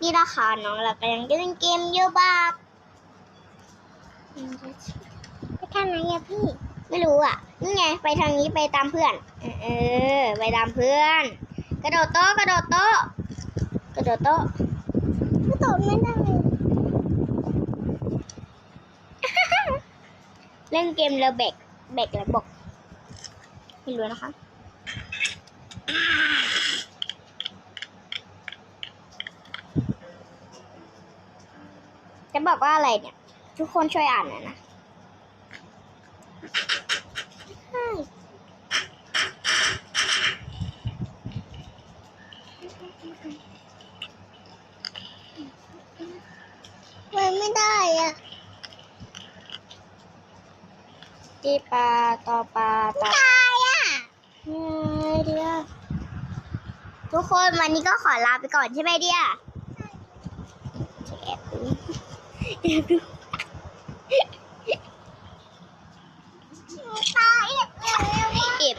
นี่นะคะน้องเรากำลังเล่นเกมเยอะมากไปทางไหนอะพี่ไม่รู้อ่ะนี่ไงไปทางนี้ไปตามเพื่อนไปตามเพื่อนกระโดดโต๊ะกระโดดโต๊ะกระโดดโต๊ะกระโดดไม่ได้ เล่นเกมแล้วแบกแล้วบอกไม่รู้นะคะจะบอกว่าอะไรเนี่ยทุกคนช่วยอ่านหน่อยนะมันไม่ได้อ่ะตีปลาต่อปลาตายอ่ะเดียวทุกคนวันนี้ก็ขอลาไปก่อนใช่ไหมเดียแอบดูตายเอ็บ